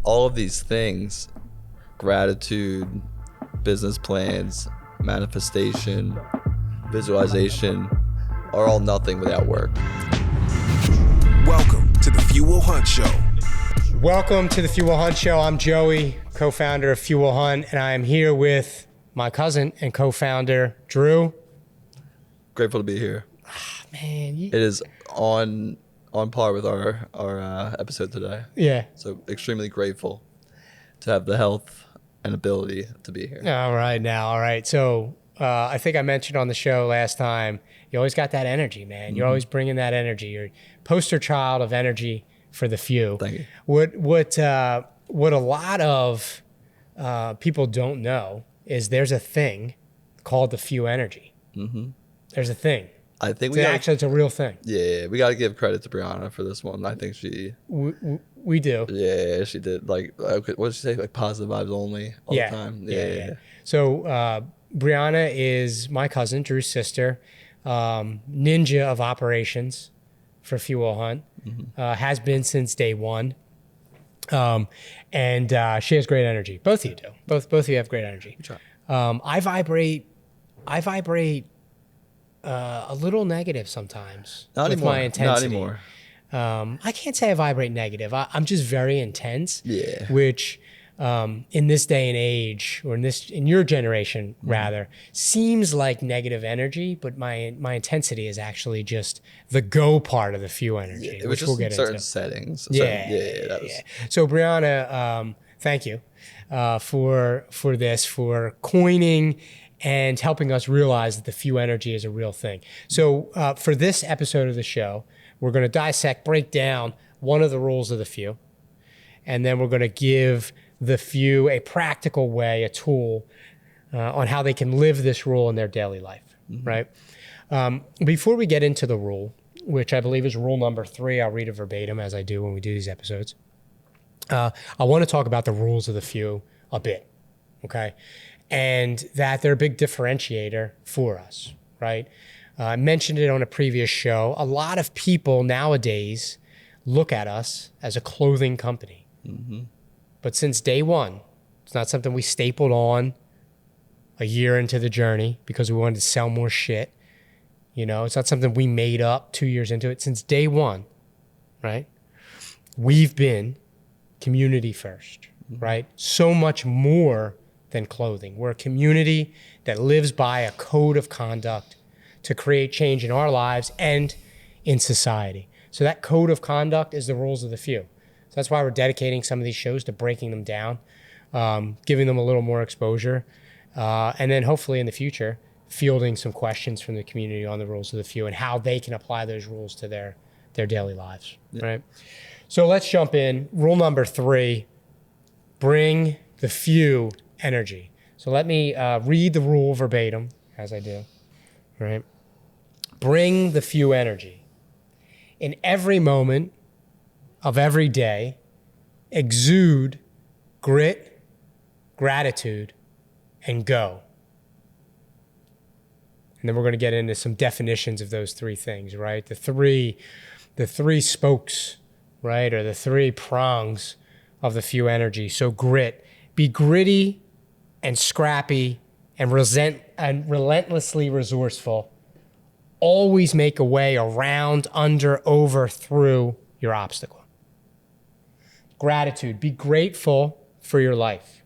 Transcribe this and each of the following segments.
all of these things, gratitude, business plans, manifestation, visualization, are all nothing without work. Welcome to the Fuel Hunt Show. Welcome to the Fuel Hunt Show. I'm Joey, co-founder of Fuel Hunt, and I am here with my cousin and co-founder, Drew. Grateful to be here. Man, It is on par with our episode today. Yeah. So extremely grateful to have the health and ability to be here. All right. So I think I mentioned on the show last time, you always got that energy, man. You're always bringing that energy. You're a poster child of energy for the few. Thank you. What a lot of people don't know is there's a thing called the few energy. Mm-hmm. There's a thing. I think It's a real thing. Yeah, we got to give credit to Brianna for this one. I think she... We do. Yeah, she did. Like, what did she say? Like, positive vibes only all the time? Yeah. So Brianna is my cousin, Drew's sister, ninja of operations for Fuel Hunt, has been since day one. And she has great energy. Both of you do. Both of you have great energy. We try. I vibrate a little negative sometimes. Not with anymore. my intensity. Not anymore. I can't say I vibrate negative. I'm just very intense. Yeah. Which, in this day and age, or in your generation rather, seems like negative energy, but my intensity is actually just the go part of the few energy, It was which just we'll get certain into. settings. Yeah. So Brianna, thank you for this, for coining and helping us realize that the few energy is a real thing. So for this episode of the show, we're going to break down one of the rules of the few, and then we're going to give the few a practical way, a tool on how they can live this rule in their daily life, right? Before we get into the rule, which I believe is rule number 3, I'll read it verbatim as I do when we do these episodes. I want to talk about the rules of the few a bit, okay? And that they're a big differentiator for us, right? I mentioned it on a previous show. A lot of people nowadays look at us as a clothing company. But since day one, it's not something we stapled on a year into the journey because we wanted to sell more shit. You know, it's not something we made up 2 years into it. Since day one, right? We've been community first, right? So much more than clothing. We're a community that lives by a code of conduct to create change in our lives and in society. So that code of conduct is the rules of the few. So that's why we're dedicating some of these shows to breaking them down, giving them a little more exposure, and then hopefully in the future, fielding some questions from the community on the rules of the few and how they can apply those rules to their daily lives, right? So let's jump in. Rule number 3, bring the few energy. So let me read the rule verbatim as I do, right? Bring the few energy. In every moment of every day, exude grit, gratitude, and go. And then we're going to get into some definitions of those 3 things, right? The three spokes, right? Or the 3 prongs of the few energy. So grit, be gritty and scrappy and relentlessly resourceful. Always make a way around, under, over, through your obstacle. Gratitude, be grateful for your life,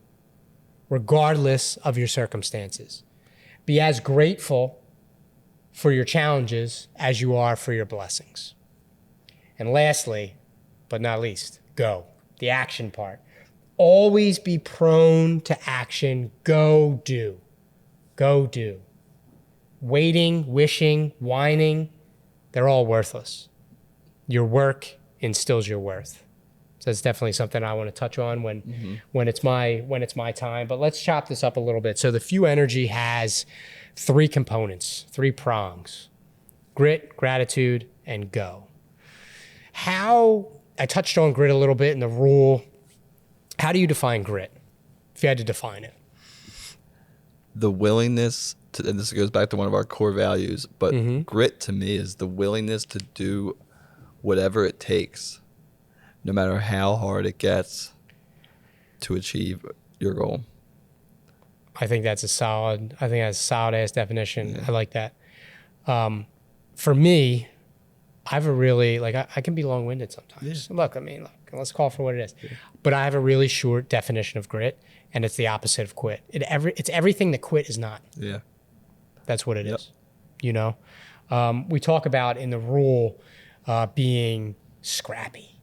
regardless of your circumstances. Be as grateful for your challenges as you are for your blessings. And lastly, but not least, go, the action part. Always be prone to action. Go do. Go do. Waiting, wishing, whining, they're all worthless. Your work instills your worth. So that's definitely something I want to touch on when it's my time. But let's chop this up a little bit. So the few energy has 3 components, 3 prongs: grit, gratitude, and go. I touched on grit a little bit in the rule. How do you define grit, if you had to define it? The willingness to, and this goes back to one of our core values, but grit to me is the willingness to do whatever it takes, no matter how hard it gets, to achieve your goal. I think that's a solid ass definition. I like that. For me, I have a really, like, I can be long-winded sometimes. Look, let's call it for what it is. But I have a really short definition of grit, and it's the opposite of quit. It's everything that quit is not. Yeah. That's what it is. You know? We talk about in the rule being scrappy,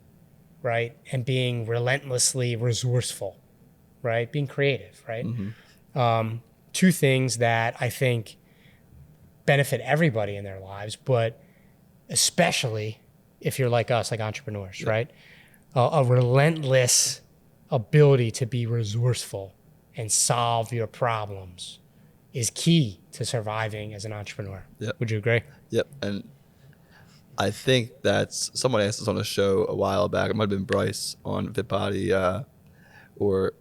right? And being relentlessly resourceful, right? Being creative, right? Two things that I think benefit everybody in their lives, but especially if you're like us, like entrepreneurs, right? A relentless ability to be resourceful and solve your problems is key to surviving as an entrepreneur. Would you agree? Yep. And I think that's, someone asked us on a show a while back, it might have been Bryce on FitBody or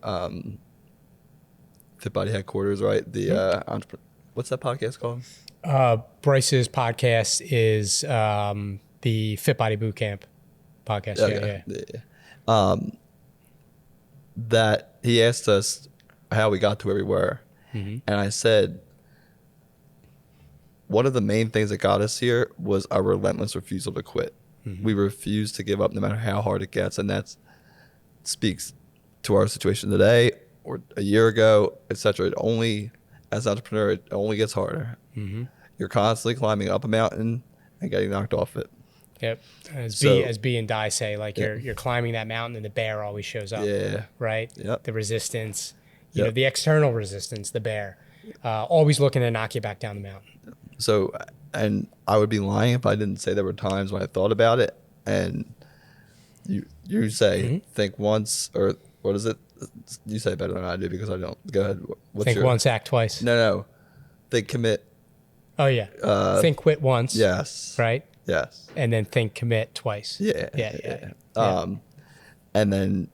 FitBody Headquarters, right? The what's that podcast called? Bryce's podcast is the Fit Body Bootcamp podcast. That he asked us how we got to where we were. And I said, one of the main things that got us here was our relentless refusal to quit. We refuse to give up no matter how hard it gets. And that speaks to our situation today or a year ago, etc. It only, as an entrepreneur, it only gets harder. You're constantly climbing up a mountain and getting knocked off it. Yep. As B and Di say, like you're climbing that mountain and the bear always shows up. Right? The resistance, you know, the external resistance, the bear, always looking to knock you back down the mountain. So, and I would be lying if I didn't say there were times when I thought about it, and you say think once, or what is it? You say it better than I do because I don't. Go ahead. Think once, act twice. No. Think, commit. Oh yeah. Think, quit once. Yes. Right. Yes. And then think, commit twice. Yeah. And then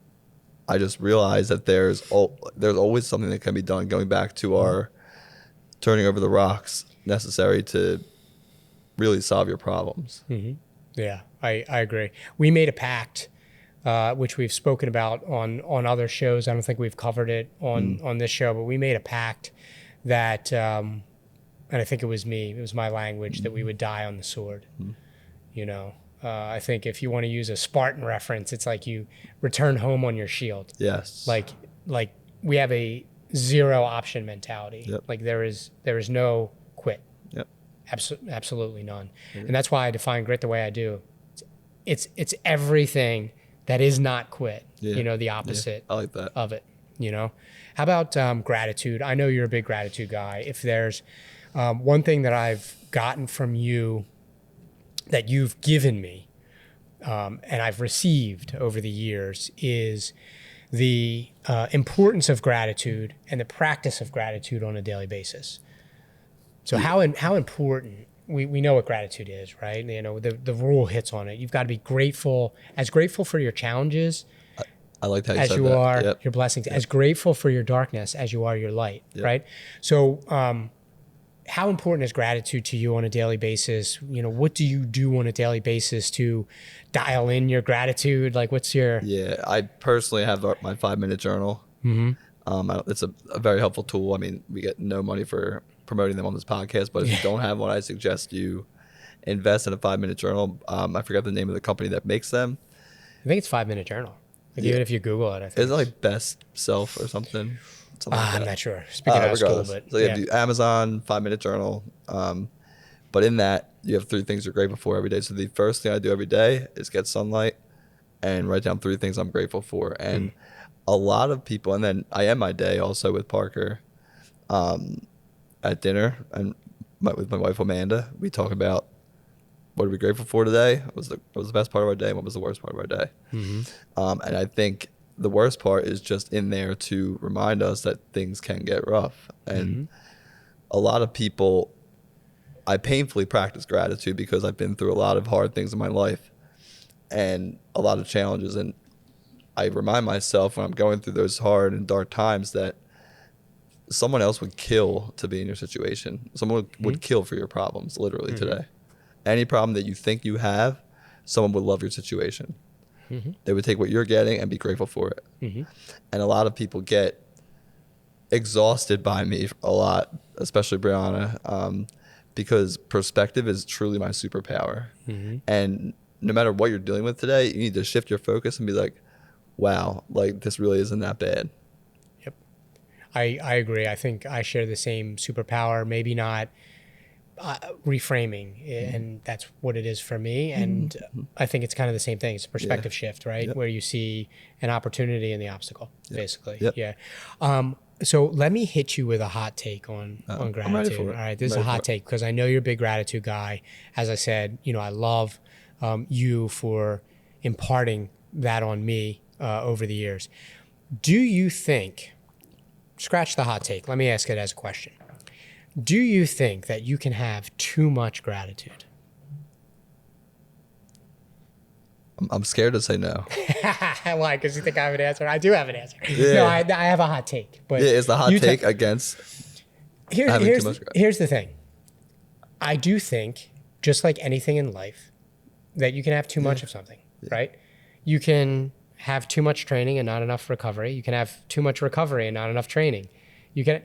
I just realized that there's always something that can be done. Going back to our turning over the rocks necessary to really solve your problems. Yeah, I agree. We made a pact, which we've spoken about on other shows. I don't think we've covered it on this show, but we made a pact that, and I think it was my language, that we would die on the sword. You know, I think if you want to use a Spartan reference, it's like you return home on your shield. Yes. Like we have a zero option mentality. Like there is no quit. Absolutely none. And that's why I define grit the way I do. It's everything that is not quit. You know, the opposite I like that. of it. You know, how about gratitude? I know you're a big gratitude guy. If there's one thing that I've gotten from you that you've given me and I've received over the years is the importance of gratitude and the practice of gratitude on a daily basis. So how important, we know what gratitude is, right? You know, the rule hits on it. You've got to be grateful for your challenges. I like how you as said you that. are your blessings, as grateful for your darkness as you are your light, right? So how important is gratitude to you on a daily basis? You know, what do you do on a daily basis to dial in your gratitude? Like what's your... I personally have my 5-minute journal. It's a very helpful tool. I mean, we get no money for promoting them on this podcast, but if you don't have one, I suggest you invest in a 5-minute journal. I forgot the name of the company that makes them. I think it's 5-minute journal. Like even if you Google it, I think. Is it like Best Self or something? I'm not sure. Speaking out of school, but so you have to do Amazon 5-minute journal. But in that, you have 3 things you're grateful for every day. So the first thing I do every day is get sunlight and write down 3 things I'm grateful for. And a lot of people, and then I end my day also with Parker at dinner and with my wife Amanda. We talk about what are we grateful for today? What was the best part of our day? And what was the worst part of our day? And I think the worst part is just in there to remind us that things can get rough. And a lot of people, I painfully practice gratitude because I've been through a lot of hard things in my life and a lot of challenges. And I remind myself when I'm going through those hard and dark times that someone else would kill to be in your situation. Someone would kill for your problems, literally today. Any problem that you think you have, someone would love your situation. They would take what you're getting and be grateful for it. And a lot of people get exhausted by me a lot, especially Brianna, because perspective is truly my superpower. And no matter what you're dealing with today, you need to shift your focus and be like, wow, like this really isn't that bad. Yep. I agree. I think I share the same superpower, maybe not reframing, and that's what it is for me. And I think it's kind of the same thing. It's a perspective shift, right? Where you see an opportunity in the obstacle, basically. Yeah. So let me hit you with a hot take on gratitude. I'm ready for it. All right, this is a hot take because I know you're a big gratitude guy. As I said, I love you for imparting that on me over the years. Do you think, scratch the hot take, let me ask it as a question. Do you think that you can have too much gratitude? I'm scared to say no. Why? Because you think I have an answer? I do have an answer. Yeah. No, I have a hot take. But Is the hot take against having too much gratitude? Here's the thing. I do think, just like anything in life, that you can have too much of something, right? You can have too much training and not enough recovery. You can have too much recovery and not enough training. You can,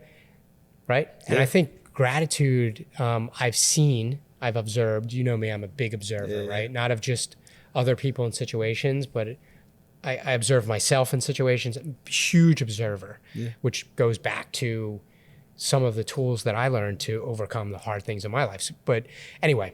right? And I think gratitude, I've observed, you know me, I'm a big observer, right? Not of just other people in situations, but I observe myself in situations, huge observer, which goes back to some of the tools that I learned to overcome the hard things in my life. But anyway,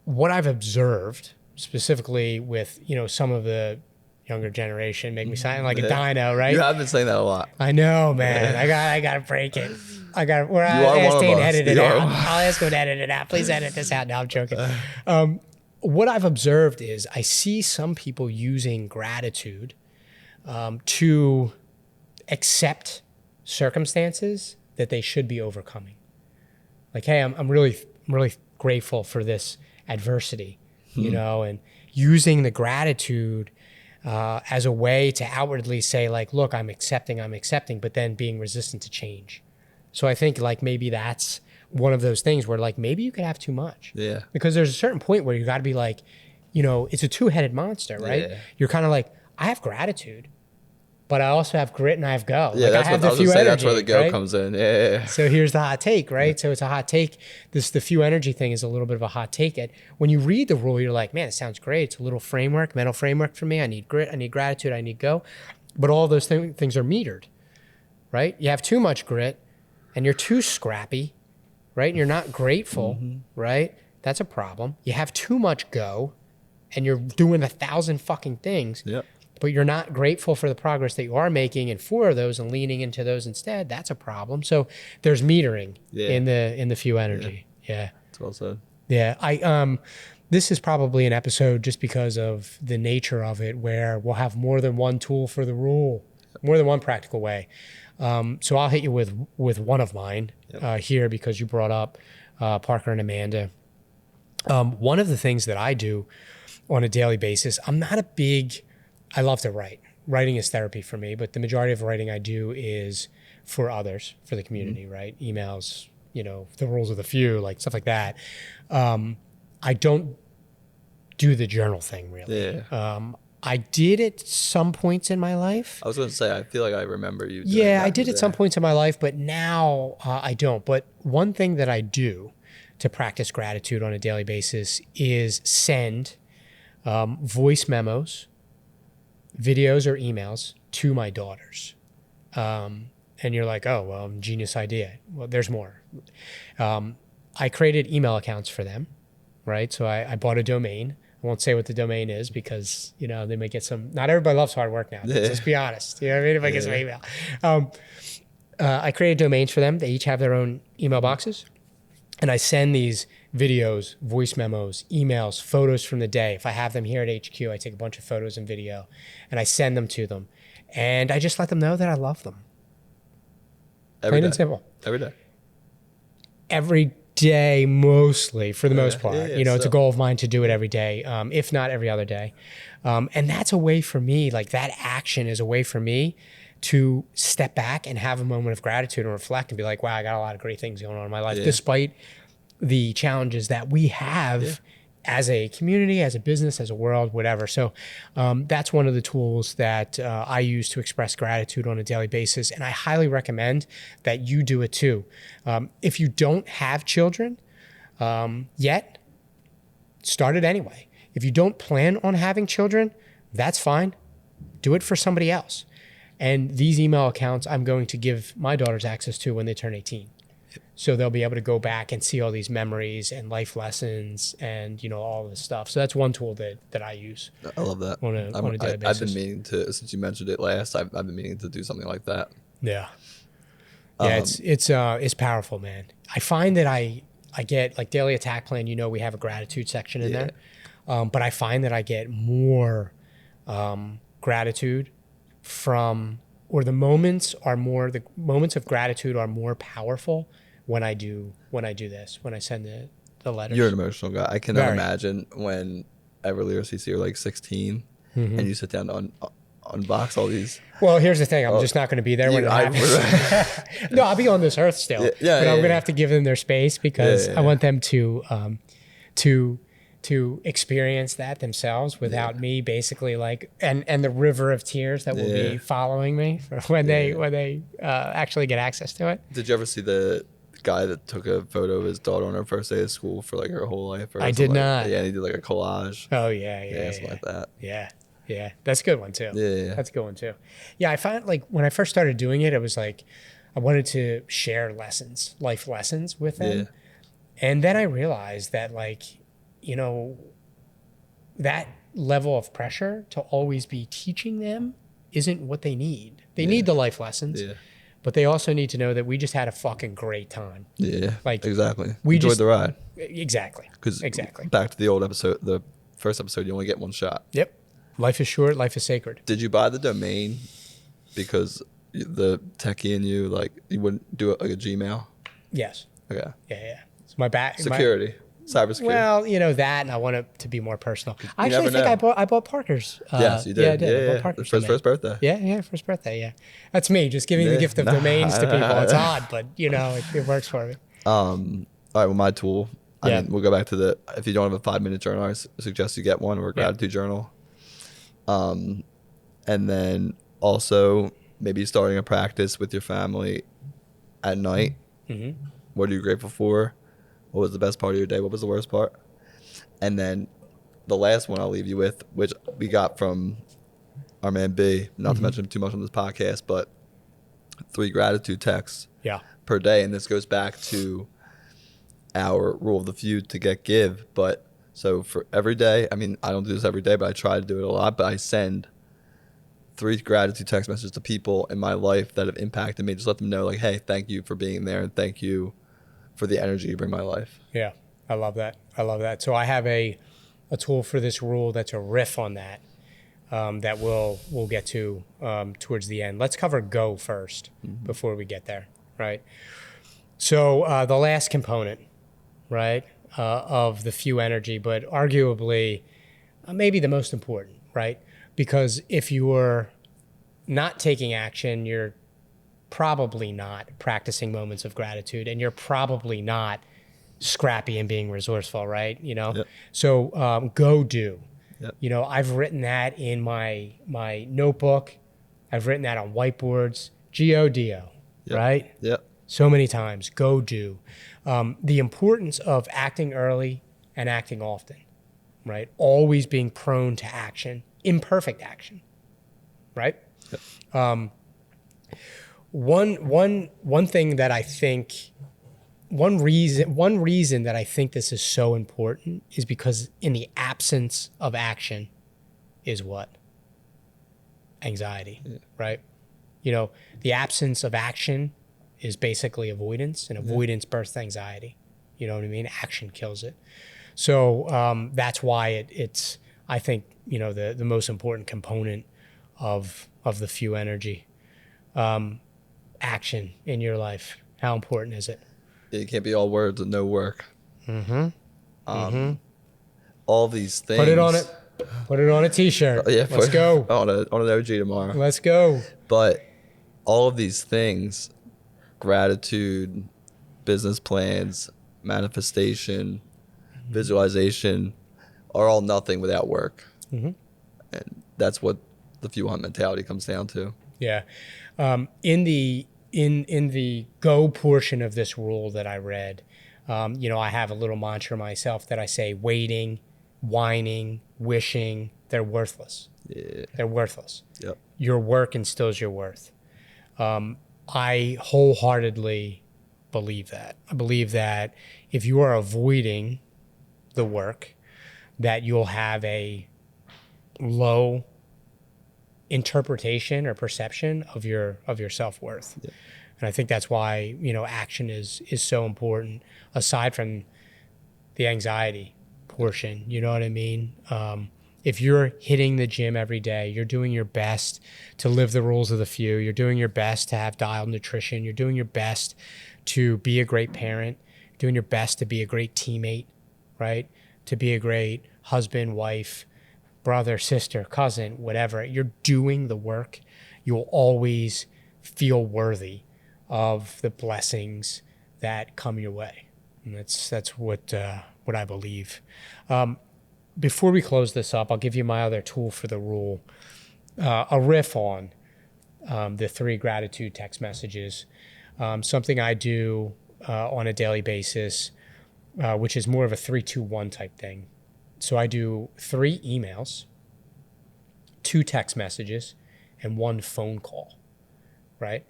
what I've observed specifically with, some of the younger generation make me sound like a dino, right? You have been saying that a lot. I know, man. I gotta break it. I'll ask Dane to us. edit it out. I'll ask him to edit it out. Please edit this out. No, I'm joking. What I've observed is I see some people using gratitude to accept circumstances that they should be overcoming. Like, hey, I'm really grateful for this adversity, and using the gratitude as a way to outwardly say, like, look, I'm accepting, but then being resistant to change. So I think like maybe that's one of those things where like maybe you could have too much. Yeah. Because there's a certain point where you got to be like, it's a two-headed monster, right? Yeah. You're kind of like, I have gratitude, but I also have grit and I have go. Yeah, like, that's I have what I was the gonna few say. energy, That's where the go right? comes in. Yeah. So here's the hot take, right? So it's a hot take. The few energy thing is a little bit of a hot take. When you read the rule, you're like, man, it sounds great. It's a little mental framework for me. I need grit, I need gratitude, I need go. But all those things are metered, right? You have too much grit and you're too scrappy, right? And you're not grateful, right? That's a problem. You have too much go and you're doing 1,000 fucking things. Yep. But you're not grateful for the progress that you are making and for those and leaning into those instead, that's a problem. So there's metering in the few energy. Yeah. That's well said. Yeah. This is probably an episode just because of the nature of it where we'll have more than one tool for the rule, more than one practical way. So I'll hit you with one of mine here because you brought up Parker and Amanda. One of the things that I do on a daily basis, I love to write. Writing is therapy for me, but the majority of writing I do is for others, for the community, right? Emails, the rules of the few, like stuff like that. I don't do the journal thing really. Yeah. I did it some points in my life. I was going to say, I feel like I remember you doing Yeah, that I did at some points in my life, but now I don't. But one thing that I do to practice gratitude on a daily basis is send voice memos, videos or emails to my daughters. And you're like, oh, well, genius idea. Well, there's more. I created email accounts for them, right? So I bought a domain. I won't say what the domain is because, they may get not everybody loves hard work now. Let's be honest. You know what I mean? If I get some email. I created domains for them. They each have their own email boxes. And I send these videos, voice memos, emails, photos from the day. If I have them here at HQ, I take a bunch of photos and video and I send them to them. And I just let them know that I love them. Plain and simple. Every day. Every day, mostly, for the most part. It's a goal of mine to do it every day, if not every other day. And that's a way for me, like that action is a way for me to step back and have a moment of gratitude and reflect and be like, wow, I got a lot of great things going on in my life, despite the challenges that we have as a community, as a business, as a world, whatever. So that's one of the tools that I use to express gratitude on a daily basis. And I highly recommend that you do it too. If you don't have children yet, start it anyway. If you don't plan on having children, that's fine. Do it for somebody else. And these email accounts I'm going to give my daughters access to when they turn 18. So they'll be able to go back and see all these memories and life lessons and, all this stuff. So that's one tool that I use. I love that. On a daily basis. I've been meaning to, since you mentioned it last, I've been meaning to do something like that. Yeah. Yeah, it's powerful, man. I find that I get, like, daily attack plan, we have a gratitude section in there. But I find that I get more gratitude the moments of gratitude are more powerful when I do this, when I send the letters. You're an emotional guy. I cannot Very. imagine when Everly or CC are like 16 and you sit down to unbox all these. Well, here's the thing. I'm just not going to be there when it happens. No, I'll be on this earth still. But I'm going to have to give them their space because I want them to experience that themselves without me basically, like, and the river of tears that will be following me when they actually get access to it. Did you ever see the guy that took a photo of his daughter on her first day of school for like her whole life? Or I did not. Yeah, and he did like a collage. Oh yeah, something like that. Yeah, that's a good one too. Yeah. That's a good one too. Yeah, I found, like, when I first started doing it, it was like I wanted to share life lessons with them. Yeah. And then I realized that, like, that level of pressure to always be teaching them isn't what they need. They need the life lessons, but they also need to know that we just had a fucking great time. Yeah, like, exactly. We enjoyed the ride. Exactly. Exactly. Back to the old episode, the first episode, you only get one shot. Yep. Life is short. Life is sacred. Did you buy the domain because the techie in you, like, you wouldn't do it like a Gmail? Yes. Okay. Yeah. It's my back. Security. Cybersecurity. Well, that, and I want it to be more personal. I actually think I bought Parker's. Yes, you did. Yeah, I did. I bought Parker's for his first birthday. Yeah, first birthday. Yeah, that's me just giving the gift of domains to people. It's odd, but it works for me. All right. Well, my tool. I mean, we'll go back to if you don't have a 5-minute journal, I suggest you get one, or a gratitude journal. And then also maybe starting a practice with your family at night. Mm-hmm. What are you grateful for? What was the best part of your day? What was the worst part? And then the last one I'll leave you with, which we got from our man B, not to mention him too much on this podcast, but 3 gratitude texts per day. And this goes back to our rule of the few to get give. But so for every day, I mean, I don't do this every day, but I try to do it a lot. But I send 3 gratitude text messages to people in my life that have impacted me. Just let them know, like, hey, thank you for being there, and thank you for the energy you bring my life. Yeah, I love that. So I have a tool for this rule that's a riff on that, that we'll get to towards the end. Let's cover go first before we get there, right? So the last component, right, of the few energy, but arguably maybe the most important, right? Because if you're not taking action, you're probably not practicing moments of gratitude, and you're probably not scrappy and being resourceful, right? Yep. So go do. Yep. I've written that in my notebook. I've written that on whiteboards. GODO, right? Yep. So many times. Go do. The importance of acting early and acting often, right? Always being prone to action, imperfect action, right? Yep. One thing that I think, one reason that I think this is so important is because in the absence of action is what? Anxiety, right? The absence of action is basically avoidance, and avoidance births anxiety. You know what I mean? Action kills it. So that's why it's I think, the most important component of the few energy. Action in your life. How important is it? It can't be all words and no work. All these things. Put it on it. Put it on a t-shirt. Let's go. On an OG tomorrow. Let's go. But all of these things, gratitude, business plans, manifestation, visualization, are all nothing without work. And that's what the few hunt mentality comes down to. Yeah. In the go portion of this rule that I read, I have a little mantra myself that I say: waiting, whining, wishing, they're worthless. Yeah. They're worthless. Yep. Your work instills your worth. I wholeheartedly believe that. I believe that if you are avoiding the work, that you'll have a low interpretation or perception of your self-worth. Yep. And I think that's why, action is so important, aside from the anxiety portion. You know what I mean? If you're hitting the gym every day, you're doing your best to live the rules of the few, you're doing your best to have dialed nutrition, you're doing your best to be a great parent, doing your best to be a great teammate, right? To be a great husband, wife, brother, sister, cousin, whatever. You're doing the work. You'll always feel worthy of the blessings that come your way. And that's what I believe. Before we close this up, I'll give you my other tool for the rule, a riff on the 3 gratitude text messages, something I do on a daily basis, which is more of a 3-2-1 type thing. So I do 3 emails, 2 text messages, and 1 phone call, right?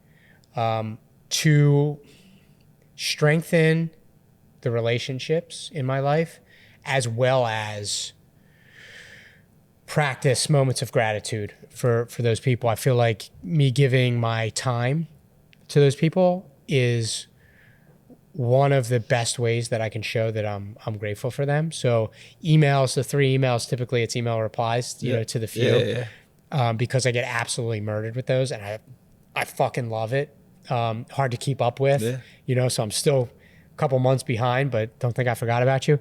To strengthen the relationships in my life, as well as practice moments of gratitude for those people. I feel like me giving my time to those people is one of the best ways that I can show that I'm grateful for them. So emails, the 3 emails, typically it's email replies, to the few, because I get absolutely murdered with those, and I fucking love it. Hard to keep up with, so I'm still a couple months behind, but don't think I forgot about you.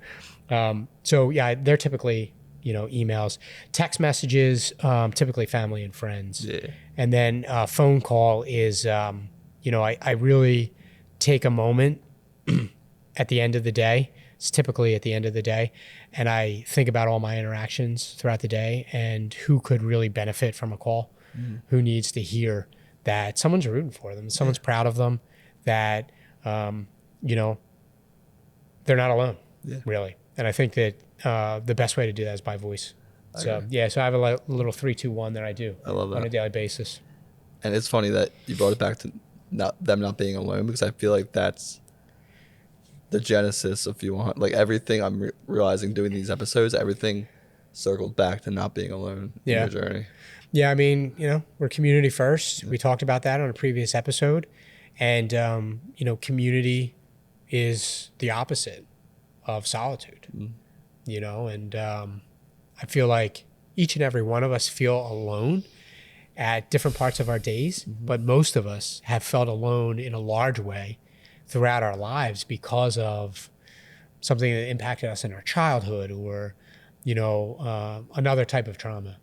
They're typically, emails. Text messages, typically family and friends. Yeah. And then phone call is, I really take a moment at the end of the day. It's typically at the end of the day. And I think about all my interactions throughout the day and who could really benefit from a call, who needs to hear that someone's rooting for them, someone's proud of them, that, they're not alone, really. And I think that the best way to do that is by voice. So I have a little 3-2-1 that I do. I love that on a daily basis. And it's funny that you brought it back to them not being alone, because I feel like that's the genesis of Few Hunt. Like everything I'm realizing doing these episodes, everything circled back to not being alone in your journey. Yeah, I mean, we're community first. We talked about that on a previous episode. And, community is the opposite of solitude, and I feel like each and every one of us feel alone at different parts of our days, but most of us have felt alone in a large way throughout our lives because of something that impacted us in our childhood or, another type of trauma.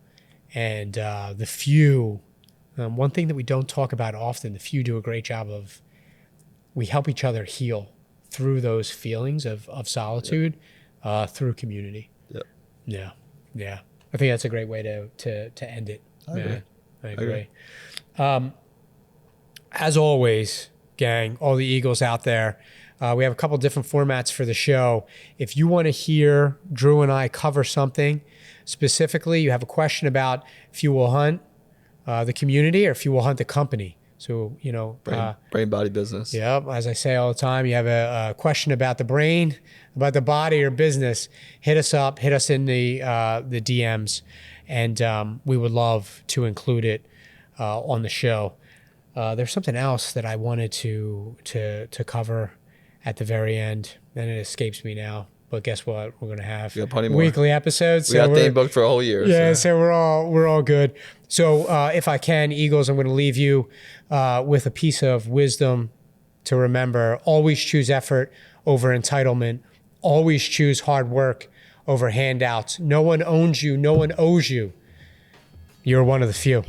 And the few, one thing that we don't talk about often, the few do a great job of, we help each other heal through those feelings of solitude, through community. Yeah. I think that's a great way to end it. I agree. As always, gang, all the Eagles out there, we have a couple different formats for the show. If you want to hear Drew and I cover something specifically, you have a question about if you will hunt the community or if you will hunt the company. So, brain body business. Yeah. As I say all the time, you have a question about the brain, about the body or business, hit us up, hit us in the DMs, and we would love to include it on the show. There's something else that I wanted to cover at the very end, and it escapes me now. But guess what? We're gonna have weekly episodes. We got Dane booked for a whole year. Yeah, so we're all good. So if I can, Eagles, I'm gonna leave you with a piece of wisdom to remember. Always choose effort over entitlement. Always choose hard work over handouts. No one owns you. No one owes you. You're one of the few.